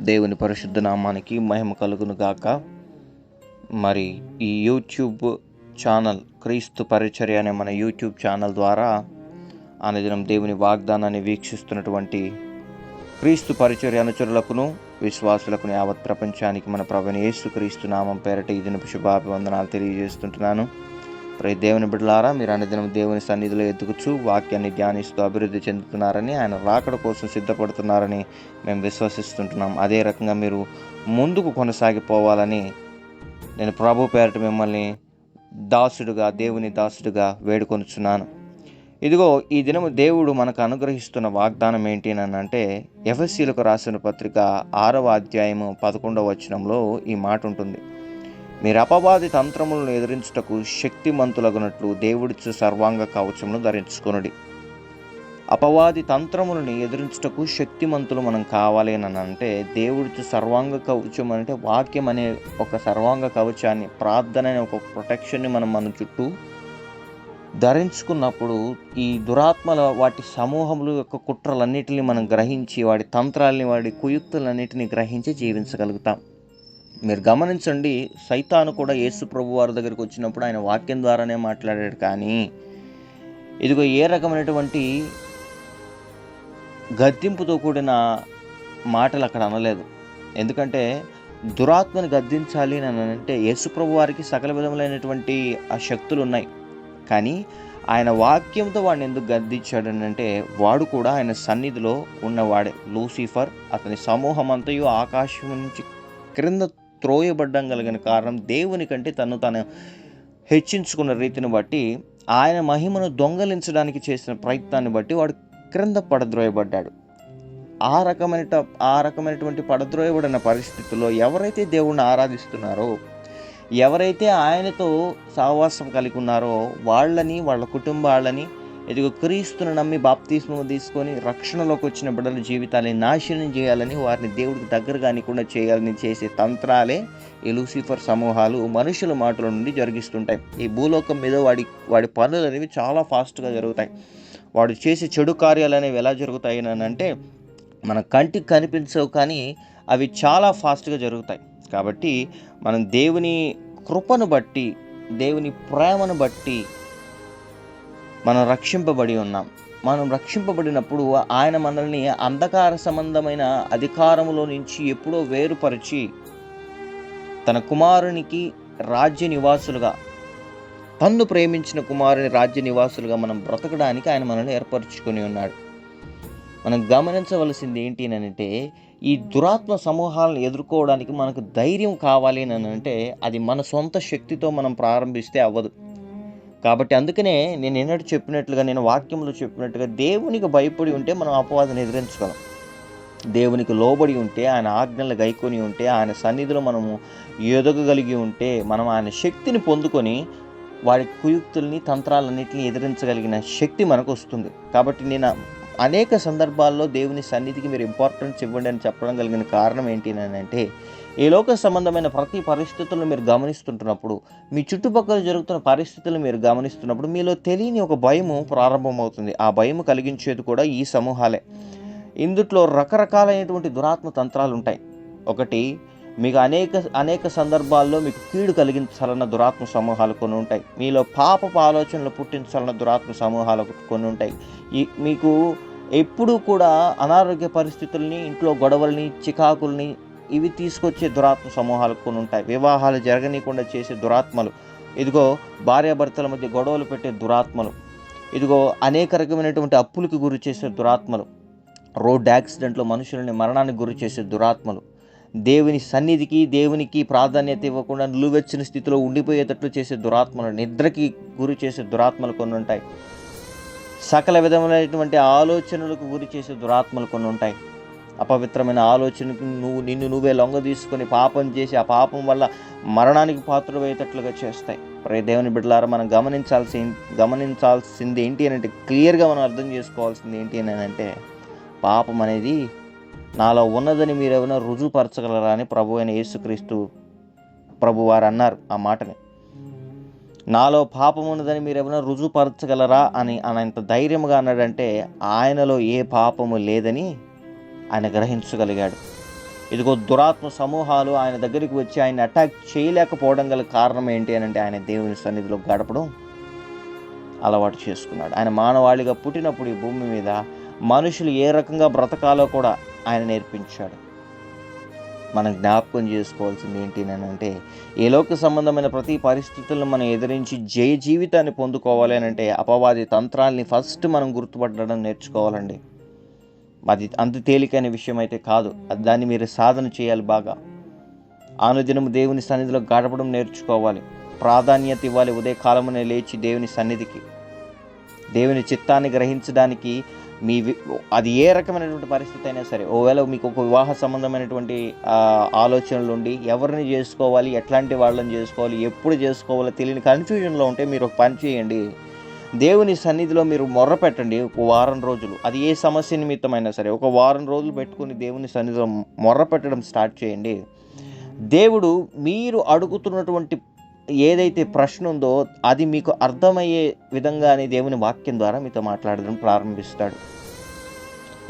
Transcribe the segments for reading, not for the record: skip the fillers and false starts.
దేవుని పరిశుద్ధ నామానికి మహిమ కలుగును గాక. మరి ఈ యూట్యూబ్ ఛానల్ క్రీస్తు పరిచర్య అనే మన యూట్యూబ్ ఛానల్ ద్వారా అనుదినం దేవుని వాగ్దానాన్ని వీక్షిస్తున్నటువంటి క్రీస్తు పరిచర్య అనుచరులకును విశ్వాసులకును యావత్ ప్రపంచానికి మన ప్రభువైన యేసుక్రీస్తు నామం పేరట ఈ దినపు శుభాభివందనాలు తెలియజేస్తుంటున్నాను. దేవుని బిడ్డలారా, మీరు అనుదినం దేవుని సన్నిధిలో ఎదుగుచూ వాక్యాన్ని ధ్యానిస్తూ అభివృద్ధి చెందుతున్నారని, ఆయన రాకడ కోసం సిద్ధపడుతున్నారని మేము విశ్వసిస్తుంటున్నాం. అదే రకంగా మీరు ముందుకు కొనసాగిపోవాలని నేను ప్రభు పేరట మిమ్మల్ని దేవుని దాసుడుగా వేడుకొనుచున్నాను. ఇదిగో ఈ దినము దేవుడు మనకు అనుగ్రహిస్తున్న వాగ్దానం ఏంటి అని అంటే, ఎఫెసీయులకు రాసిన పత్రిక 6వ అధ్యాయము 11వ వచనంలో ఈ మాట ఉంటుంది. మీరు అపవాది తంత్రములను ఎదిరించుటకు శక్తిమంతులగునట్లు దేవుడిచ్చు సర్వాంగ కవచమును ధరించుకొనుడి. అపవాది తంత్రములను ఎదిరించుటకు శక్తిమంతులు మనం కావాలి అని అంటే, దేవుడిచ్చు సర్వాంగ కవచం అంటే వాక్యం అనే ఒక సర్వాంగ కవచాన్ని, ప్రార్థన అనే ఒక ప్రొటెక్షన్ని మన చుట్టూ ధరించుకున్నప్పుడు ఈ దురాత్మల వాటి సమూహముల యొక్క కుట్రలన్నిటిని మనం గ్రహించి, వాడి తంత్రాలని, వాడి కుయుక్తులన్నిటిని గ్రహించి జీవించగలుగుతాం. మీరు గమనించండి, సైతాను కూడా యేసు ప్రభు వారి దగ్గరికి వచ్చినప్పుడు ఆయన వాక్యం ద్వారానే మాట్లాడాడు. కానీ ఇదిగో ఏ రకమైనటువంటి గద్దింపుతో కూడిన మాటలు అక్కడ అనలేదు. ఎందుకంటే దురాత్మని గద్దించాలి అని అంటే యేసు ప్రభు వారికి సకల విధములైనటువంటి ఆ శక్తులు ఉన్నాయి. కానీ ఆయన వాక్యంతో వాడిని ఎందుకు గద్దించాడు అంటే, వాడు కూడా ఆయన సన్నిధిలో ఉన్నవాడే. లూసిఫర్ అతని సమూహం అంతయు ఆకాశం నుంచి క్రింద త్రోయబడ్డం కలిగిన కారణం దేవుని కంటే తను హెచ్చించుకున్న రీతిని బట్టి, ఆయన మహిమను దొంగలించడానికి చేసిన ప్రయత్నాన్ని బట్టి వాడు క్రింద పడద్రోయబడ్డాడు. ఆ రకమైనటువంటి పడద్రోయబడిన పరిస్థితుల్లో ఎవరైతే దేవుణ్ణి ఆరాధిస్తున్నారో, ఎవరైతే ఆయనతో సహవాసం కలిగి ఉన్నారో వాళ్ళ కుటుంబాలని, ఇదిగో క్రీస్తును నమ్మి బాప్తిస్మం తీసుకొని రక్షణలోకి వచ్చిన బిడ్డల జీవితాన్ని నాశనం చేయాలని, వారిని దేవుడికి దగ్గర కానికుండా చేయాలని చేసే తంత్రాలే ఈ లూసిఫర్ సమూహాలు మనుషుల మాటల నుండి జరిగిస్తుంటాయి. ఈ భూలోకం మీద వాడి పనులు అనేవి చాలా ఫాస్ట్గా జరుగుతాయి. వాడు చేసే చెడు కార్యాలు అనేవి ఎలా జరుగుతాయి అని అంటే, మన కంటికి కనిపించవు, కానీ అవి చాలా ఫాస్ట్గా జరుగుతాయి. కాబట్టి మనం దేవుని కృపను బట్టి, దేవుని ప్రేమను బట్టి మనం రక్షింపబడి ఉన్నాం. మనం రక్షింపబడినప్పుడు ఆయన మనల్ని అంధకార సంబంధమైన అధికారములో నుంచి ఎప్పుడో వేరుపరిచి తన కుమారునికి రాజ్య నివాసులుగా, తన్ను ప్రేమించిన కుమారుని రాజ్య నివాసులుగా మనం బ్రతకడానికి ఆయన మనల్ని ఏర్పరచుకొని ఉన్నాడు. మనం గమనించవలసింది ఏంటి అని అంటే, ఈ దురాత్మ సమూహాలను ఎదుర్కోవడానికి మనకు ధైర్యం కావాలి అని అంటే, అది మన సొంత శక్తితో మనం ప్రారంభిస్తే అవ్వదు. కాబట్టి అందుకనే నేను వాక్యంలో చెప్పినట్టుగా దేవునికి భయపడి ఉంటే మనం అపవాదిని ఎదిరించగలం. దేవునికి లోబడి ఉంటే, ఆయన ఆజ్ఞలు గైకొని ఉంటే, ఆయన సన్నిధిలో మనము ఎదగగలిగి ఉంటే, మనం ఆయన శక్తిని పొందుకొని వాడి కుయుక్తుల్ని, తంత్రాలన్నింటినీ ఎదిరించగలిగిన శక్తి మనకు వస్తుంది. కాబట్టి నేను అనేక సందర్భాల్లో దేవుని సన్నిధికి మీరు ఇంపార్టెన్స్ ఇవ్వండి అని చెప్పడం కలిగిన కారణం ఏంటి అని అంటే, ఈ లోక సంబంధమైన ప్రతి పరిస్థితులను మీరు గమనిస్తుంటున్నప్పుడు, మీ చుట్టుపక్కల జరుగుతున్న పరిస్థితులను మీరు గమనిస్తున్నప్పుడు మీలో తెలియని ఒక భయము ప్రారంభమవుతుంది. ఆ భయము కలిగించేది కూడా ఈ సమూహాలే. ఇందుట్లో రకరకాలైనటువంటి దురాత్మ తంత్రాలు ఉంటాయి. ఒకటి, మీకు అనేక సందర్భాల్లో మీకు కీడు కలిగించాలన్న దురాత్మ సమూహాలు కొన్ని ఉంటాయి. మీలో పాపపు ఆలోచనలు పుట్టించాలన్న దురాత్మ సమూహాలు కొన్ని ఉంటాయి. మీకు ఎప్పుడూ కూడా అనారోగ్య పరిస్థితుల్ని, ఇంట్లో గొడవల్ని, చికాకుల్ని ఇవి తీసుకొచ్చే దురాత్మ సమూహాలు కొన్ని ఉంటాయి. వివాహాలు జరగనీయకుండా చేసే దురాత్మలు, ఇదిగో భార్యాభర్తల మధ్య గొడవలు పెట్టే దురాత్మలు, ఇదిగో అనేక రకమైనటువంటి అప్పులకు గురి చేసే దురాత్మలు, రోడ్ యాక్సిడెంట్లో మనుషులని మరణానికి గురి చేసే దురాత్మలు, దేవుని సన్నిధికి, దేవునికి ప్రాధాన్యత ఇవ్వకుండా నిలువెచ్చని స్థితిలో ఉండిపోయేటట్లు చేసే దురాత్మలు, నిద్రకి గురి చేసే దురాత్మలు కొన్ని ఉంటాయి. సకల విధమైనటువంటి ఆలోచనలకు గురి చేసే దురాత్మలు కొన్ని ఉంటాయి. అపవిత్రమైన ఆలోచనకు నిన్ను నువ్వే లొంగ తీసుకొని పాపం చేసి, ఆ పాపం వల్ల మరణానికి పాత్రమయ్యేటట్లుగా చేస్తాయి. దేవుని బిడ్డలారా, మనం గమనించాల్సింది ఏంటి అని అంటే, క్లియర్గా మనం అర్థం చేసుకోవాల్సింది ఏంటి అని అంటే, పాపం అనేది నాలో ఉన్నదని మీరు ఏమైనా రుజువుపరచగలరా అని ప్రభు అయిన యేసుక్రీస్తు ప్రభు వారు అన్నారు. ఆ మాటని నాలో పాపం ఉన్నదని మీరు ఏమైనా రుజువుపరచగలరా అని అంత ధైర్యంగా అన్నాడంటే, ఆయనలో ఏ పాపము లేదని ఆయన గ్రహించగలిగాడు. ఇదిగో దురాత్మ సమూహాలు ఆయన దగ్గరికి వచ్చి ఆయన అటాక్ చేయలేకపోవడం గల కారణం ఏంటి అని అంటే ఆయన దేవుని సన్నిధిలో గడపడం అలవాటు చేసుకున్నాడు. ఆయన మానవాళిగా పుట్టినప్పుడు ఈ భూమి మీద మనుషులు ఏ రకంగా బ్రతకాలో కూడా ఆయన నేర్పించాడు. మనం జ్ఞాపకం చేసుకోవాల్సింది ఏంటి అని అంటే, ఏ లోక సంబంధమైన ప్రతి పరిస్థితులను మనం ఎదిరించి జయ జీవితాన్ని పొందుకోవాలి అని అంటే అపవాది తంత్రాల్ని ఫస్ట్ మనం గుర్తుపట్టడం నేర్చుకోవాలండి. అది అంత తేలికైన విషయం అయితే కాదు. దాన్ని మీరు సాధన చేయాలి. బాగా అనుదినము దేవుని సన్నిధిలో గడపడం నేర్చుకోవాలి. ప్రాధాన్యత ఇవ్వాలి. ఉదయకాలమునే లేచి దేవుని సన్నిధికి, దేవుని చిత్తాన్ని గ్రహించడానికి అది ఏ రకమైనటువంటి పరిస్థితి అయినా సరే, ఒకవేళ మీకు ఒక వివాహ సంబంధమైనటువంటి ఆలోచనలు ఉండి ఎవరిని చేసుకోవాలి, ఎట్లాంటి వాళ్ళని చేసుకోవాలి, ఎప్పుడు చేసుకోవాలో తెలియని కన్ఫ్యూజన్లో ఉంటే మీరు ఒక పని చేయండి. దేవుని సన్నిధిలో మీరు మొర్ర పెట్టండి. ఒక వారం రోజులు, అది ఏ సమస్య నిమిత్తమైనా సరే ఒక వారం రోజులు పెట్టుకుని దేవుని సన్నిధిలో మొర్ర పెట్టడం స్టార్ట్ చేయండి. దేవుడు మీరు అడుగుతున్నటువంటి ఏదైతే ప్రశ్న ఉందో అది మీకు అర్థమయ్యే విధంగానే దేవుని వాక్యం ద్వారా మీతో మాట్లాడడం ప్రారంభిస్తాడు.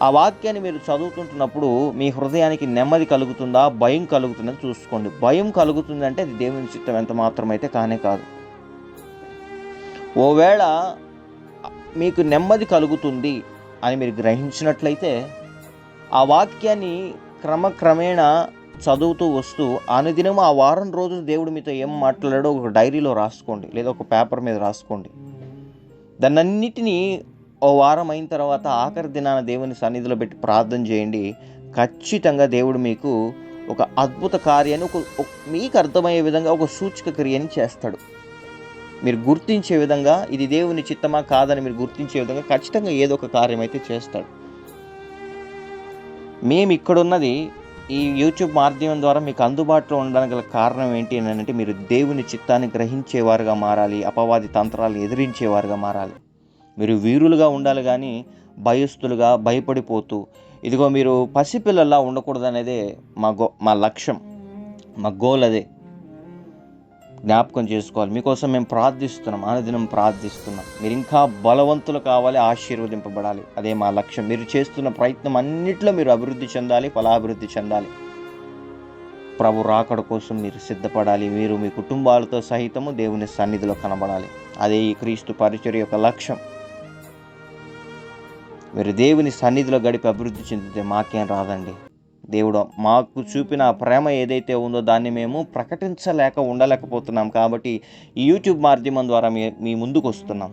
ఆ వాక్యాన్ని మీరు చదువుతుంటున్నప్పుడు మీ హృదయానికి నెమ్మది కలుగుతుందా, భయం కలుగుతుందా చూసుకోండి. భయం కలుగుతుందంటే అది దేవుని చిత్తం ఎంత మాత్రమైతే కానే కాదు. ఓవేళ మీకు నెమ్మది కలుగుతుంది అని మీరు గ్రహించినట్లయితే ఆ వాక్యాన్ని క్రమక్రమేణా చదువుతూ వస్తూ అనుదినం ఆ వారం రోజులు దేవుడు మీతో ఏం మాట్లాడాడో ఒక డైరీలో రాసుకోండి, లేదా ఒక పేపర్ మీద రాసుకోండి. దాన్నన్నిటినీ ఓ వారం అయిన తర్వాత ఆఖరి దినాన దేవుని సన్నిధిలో పెట్టి ప్రార్థన చేయండి. ఖచ్చితంగా దేవుడు మీకు ఒక అద్భుత కార్యాన్ని మీకు అర్థమయ్యే విధంగా ఒక సూచక క్రియని చేస్తాడు. మీరు గుర్తించే విధంగా ఇది దేవుని చిత్తమా కాదని మీరు గుర్తించే విధంగా ఖచ్చితంగా ఏదో ఒక కార్యం అయితే చేస్తాడు. మేము ఇక్కడున్నది ఈ యూట్యూబ్ మాధ్యమం ద్వారా మీకు అందుబాటులో ఉండడానికి గల కారణం ఏంటి అని అంటే, మీరు దేవుని చిత్తాన్ని గ్రహించేవారుగా మారాలి, అపవాది తంత్రాలు ఎదిరించేవారుగా మారాలి. మీరు వీరులుగా ఉండాలి, కానీ భయస్థులుగా భయపడిపోతూ ఇదిగో మీరు పసిపిల్లల్లా ఉండకూడదు అనేదే మా లక్ష్యం, మా గోల్ అదే. జ్ఞాపకం చేసుకోవాలి. మీకోసం మేము ప్రార్థిస్తున్నాం, అనుదినం ప్రార్థిస్తున్నాం. మీరు ఇంకా బలవంతులు కావాలి, ఆశీర్వదింపబడాలి. అదే మా లక్ష్యం. మీరు చేస్తున్న ప్రయత్నం అన్నిట్లో మీరు అభివృద్ధి చెందాలి, ఫలాభివృద్ధి చెందాలి. ప్రభు రాకడ కోసం మీరు సిద్ధపడాలి. మీరు మీ కుటుంబాలతో సహితము దేవుని సన్నిధిలో కనబడాలి. అదే ఈ క్రీస్తు పరిచర్య యొక్క లక్ష్యం. మీరు దేవుని సన్నిధిలో గడిపి అభివృద్ధి చెందితే మాకేం రాదండి. దేవుడు మాకు చూపిన ప్రేమ ఏదైతే ఉందో దాన్ని మేము ప్రకటించలేక ఉండలేకపోతున్నాం. కాబట్టి ఈ యూట్యూబ్ మాధ్యమం ద్వారా మీ ముందుకు వస్తున్నాం.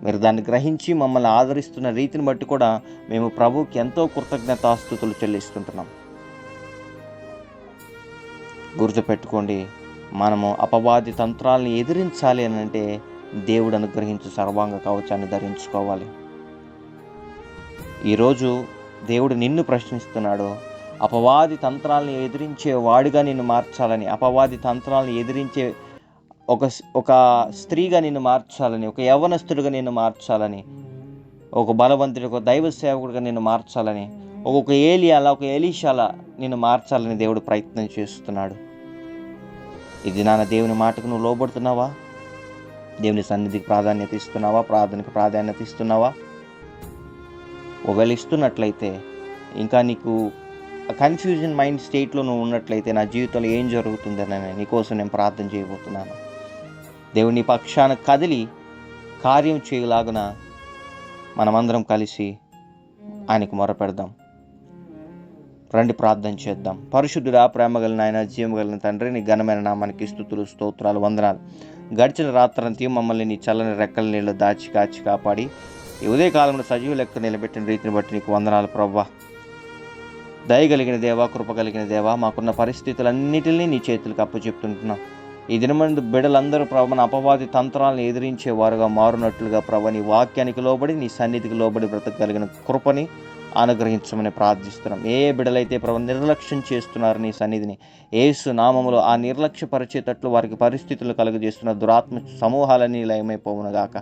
మీరు దాన్ని గ్రహించి మమ్మల్ని ఆదరిస్తున్న రీతిని బట్టి కూడా మేము ప్రభువుకి ఎంతో కృతజ్ఞతాస్తుతులు చెల్లిస్తుంటున్నాం. గుర్తుపెట్టుకోండి, మనము అపవాది తంత్రాలను ఎదిరించాలి అని అంటే దేవుడు అనుగ్రహించు సర్వాంగ కవచాన్ని ధరించుకోవాలి. ఈరోజు దేవుడు నిన్ను ప్రశ్నిస్తున్నాడు. అపవాది తంత్రాలను ఎదిరించే వాడిగా నిన్ను మార్చాలని, అపవాది తంత్రాలను ఎదిరించే ఒక స్త్రీగా నిన్ను మార్చాలని, ఒక యవ్వనస్తుడిగా నిన్ను మార్చాలని, ఒక బలవంతుడి, ఒక దైవ సేవకుడిగా నిన్ను మార్చాలని, ఒక ఏలియాలా, ఒక ఎలీషాలా నిన్ను మార్చాలని దేవుడు ప్రయత్నం చేస్తున్నాడు. ఇది నాన్న దేవుని మాటకు నువ్వు లోబడుతున్నావా? దేవుని సన్నిధికి ప్రాధాన్యత ఇస్తున్నావా? ప్రార్థనకు ప్రాధాన్యత ఇస్తున్నావా? ఒకవేళ ఇస్తున్నట్లయితే, ఇంకా నీకు కన్ఫ్యూజన్ మైండ్ స్టేట్లో నువ్వు ఉన్నట్లయితే, నా జీవితంలో ఏం జరుగుతుందని నీకోసం నేను ప్రార్థన చేయబోతున్నాను. దేవుని పక్షాన కదిలి కార్యం చేయలాగున మనమందరం కలిసి ఆయనకు మొరపెడదాం. రండి ప్రార్థన చేద్దాం. పరిశుద్ధుడా, ప్రేమ కలిగిన ఆయన, జీవం కలిగిన తండ్రి, నీ ఘనమైన నామానికి స్తుతులు, స్తోత్రాలు, వందనాలు. గడిచిన రాత్రంతా మమ్మల్ని నీ చల్లని రెక్కల నీళ్ళు దాచి కాచి కాపాడి ఈ ఉదయకాలంలో సజీవ లెక్క నిలబెట్టిన రీతిని బట్టి నీకు వందనాలు ప్రభువా. దయగలిగిన దేవా, కృప కలిగిన దేవా, మాకున్న పరిస్థితులన్నిటినీ నీ చేతులకు అప్పచెప్తుంటున్నాం. ఈ దినమందు బిడ్డలందరూ ప్రభు మన అపవాది తంత్రాలను ఎదిరించేవారుగా మారునట్లుగా ప్రభు నీ వాక్యానికి లోబడి, నీ సన్నిధికి లోబడి బ్రతకగలిగిన కృపని అనుగ్రహించమని ప్రార్థిస్తున్నాం. ఏ బిడ్డలైతే ప్రభు నిర్లక్ష్యం చేస్తున్నారు నీ సన్నిధిని, యేసు నామములో ఆ నిర్లక్ష్యపరిచేటట్లు వారికి పరిస్థితులు కలుగజేస్తున్న దురాత్మ సమూహాలన్నీ లయమైపోవునుగాక.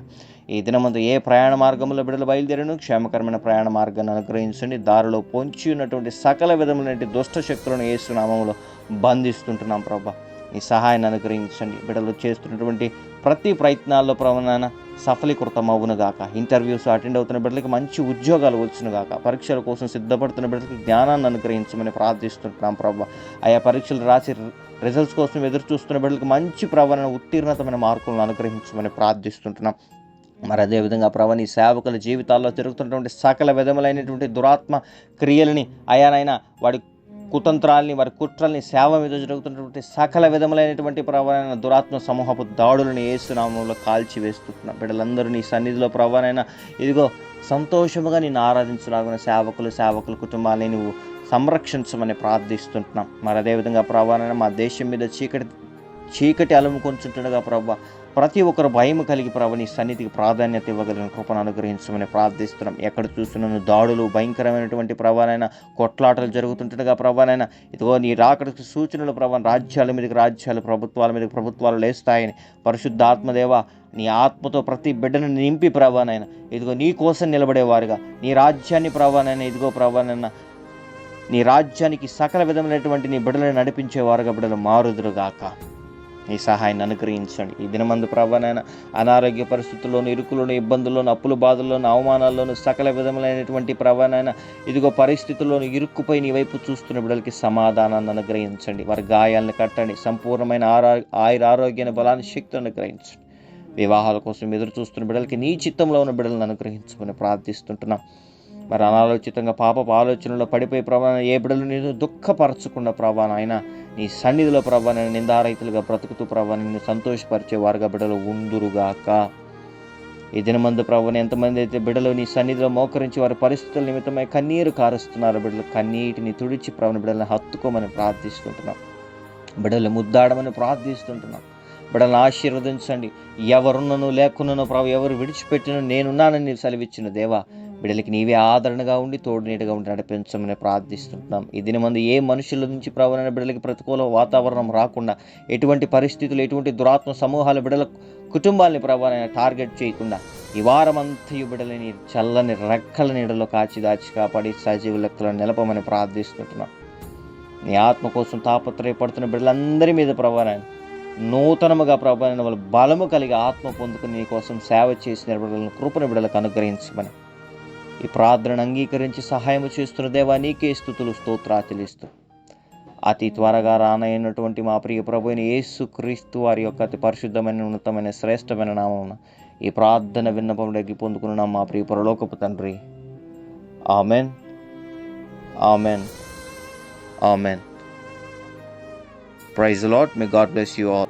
ఈ దినమందు ఏ ప్రయాణ మార్గంలో బిడ్డలు బయలుదేరను క్షేమకరమైన ప్రయాణ మార్గాన్ని అనుగ్రహించండి. దారిలో పొంచి ఉన్నటువంటి సకల విధములైన దుష్ట శక్తులను యేసు నామములో బంధిస్తుంటున్నాం ప్రభా. నీ సహాయాన్ని అనుగ్రహించండి. బిడ్డలు చేస్తున్నటువంటి ప్రతి ప్రయత్నాల్లో ప్రభు నాయన సఫలీకృతం అవునుగాక. ఇంటర్వ్యూస్ అటెండ్ అవుతున్న బిడ్డలకి మంచి ఉద్యోగాలు వచ్చునుగాక. పరీక్షల కోసం సిద్ధపడుతున్న బిడ్డలకి జ్ఞానాన్ని అనుగ్రహించమని ప్రార్థిస్తుంటున్నాం ప్రభా. ఆయా పరీక్షలు రాసి రిజల్ట్స్ కోసం ఎదురు చూస్తున్న బిడ్డలకి మంచి ప్రవణ ఉత్తీర్ణతమైన మార్కులను అనుగ్రహించమని ప్రార్థిస్తుంటున్నాం. మరి అదేవిధంగా ప్రభు నీ సేవకుల జీవితాల్లో జరుగుతున్నటువంటి సకల విధములైనటువంటి దురాత్మ క్రియలని అయానైనా వాడి కుతంత్రాల్ని వారి కుట్రల్ని సేవ మీద జరుగుతున్నటువంటి సకల విధములైనటువంటి ప్రభావైన దురాత్మ సమూహపు దాడులను యేసునామంలో కాల్చివేస్తున్నాం. బిడ్డలందరూ నీ సన్నిధిలో ప్రభావైనా ఇదిగో సంతోషముగా నిన్ను ఆరాధించలాగిన సేవకుల కుటుంబాలని నువ్వు సంరక్షించమని ప్రార్థిస్తుంటున్నాం. మరి అదేవిధంగా ప్రభావైనా మా దేశం మీద చీకటి అలుముకొంచుంటుండగా ప్రభా ప్రతి ఒక్కరు భయం కలిగి ప్రభు నీ సన్నిధికి ప్రాధాన్యత ఇవ్వగలిగిన కృపను అనుగ్రహించమని ప్రార్థిస్తున్నాం. ఎక్కడ చూస్తున్నాను దాడులు భయంకరమైనటువంటి ప్రభానైనా కొట్లాటలు జరుగుతుంటుండగా ప్రభానైనా ఇదిగో నీ రాకడికి సూచనలు ప్రభావం రాజ్యాల మీదకి రాజ్యాలు ప్రభుత్వాలు లేస్తాయని పరిశుద్ధాత్మదేవ నీ ఆత్మతో ప్రతి బిడ్డను నింపి ప్రభానైనా ఇదిగో నీ కోసం నిలబడేవారుగా నీ రాజ్యాన్ని ప్రభానైనా ఇదిగో ప్రభానైనా నీ రాజ్యానికి సకల విధమైనటువంటి నీ బిడ్డలను నడిపించేవారుగా బిడ్డలు మారుదురుగాక. నీ సహాయాన్ని అనుగ్రహించండి. ఈ దినమందు ప్రభానైనా అనారోగ్య పరిస్థితుల్లోనూ ఇరుకులోను ఇబ్బందుల్లోను అప్పుల బాధల్లోను అవమానాల్లోనూ సకల విధములైనటువంటి ప్రభానైనా ఇదిగో పరిస్థితుల్లోనూ ఇరుక్కుపోయి నీ వైపు చూస్తున్న బిడ్డలకి సమాధానాన్ని అనుగ్రహించండి. వారి గాయాలను కట్టండి. సంపూర్ణమైన ఆరోగ్యాన్ని బలాన్ని శక్తిని అనుగ్రహించండి. వివాహాల కోసం ఎదురు చూస్తున్న బిడ్డలకి నీ చిత్తంలో ఉన్న బిడ్డలను అనుగ్రహించమని ప్రార్థిస్తుంటున్నాం. మరి అనాలోచితంగా పాపపు ఆలోచనలో పడిపోయి ప్రభావం ఏ బిడ్డలు నేను దుఃఖపరచకుండా ప్రభావం అయినా నీ సన్నిధిలో ప్రభావం నిందారైతులుగా బ్రతుకుతూ ప్రభావం నిన్ను సంతోషపరిచే వారుగా బిడ్డలు ఉందురుగాక. ఈ దినమందు ప్రభావం ఎంతమంది అయితే బిడ్డలు నీ సన్నిధిలో మోకరించి వారి పరిస్థితుల నిమిత్తమై కన్నీరు కారుస్తున్నారు, బిడ్డలు కన్నీటిని తుడిచి ప్రభావం బిడ్డలను హత్తుకోమని ప్రార్థిస్తుంటున్నాం. బిడ్డలు ముద్దాడమని ప్రార్థిస్తుంటున్నాం. బిడ్డలను ఆశీర్వదించండి. ఎవరున్నను లేకున్నను ప్రభు ఎవరు విడిచిపెట్టిన నేనున్నానని సెలవిచ్చిన దేవా బిడ్డలకి నీవే ఆదరణగా ఉండి తోడునీటుగా ఉండి నడిపించమని ప్రార్థిస్తుంటున్నాం. ఈ దినమందు ఏ మనుషుల నుంచి ప్రభావ బిడ్డలకి ప్రతికూల వాతావరణం రాకుండా ఎటువంటి పరిస్థితులు ఎటువంటి దురాత్మ సమూహాల బిడ్డల కుటుంబాలని ప్రభావం టార్గెట్ చేయకుండా ఈ వారమంతయు బిడ్డలని చల్లని రెక్కల నీడలో దాచి కాపాడి సజీవ లెక్కలను నిలపమని ప్రార్థిస్తుంటున్నాం. నీ ఆత్మ కోసం తాపత్రయపడుతున్న బిడ్డలందరి మీద ప్రభావం నూతనముగా ప్రభావం వాళ్ళు బలము కలిగి ఆత్మ పొందుకుని నీ కోసం సేవ చేసిన బిడ్డలను కృపను బిడ్డలకు అనుగ్రహించమని ఈ ప్రార్థనను అంగీకరించి సహాయం చేస్తున్న దేవా నీకే స్తుతులు స్తోత్రాలు అతి త్వరగా రానైనటువంటి మా ప్రియ ప్రభువైన యేసుక్రీస్తు వారి యొక్క అతి పరిశుద్ధమైన ఉన్నతమైన శ్రేష్టమైన నామమున ఈ ప్రార్థన విన్నపములకి పొందుకున్నాం మా ప్రియ పరలోకపు తండ్రి. Amen, amen, amen. Praise the Lord. May God bless you all.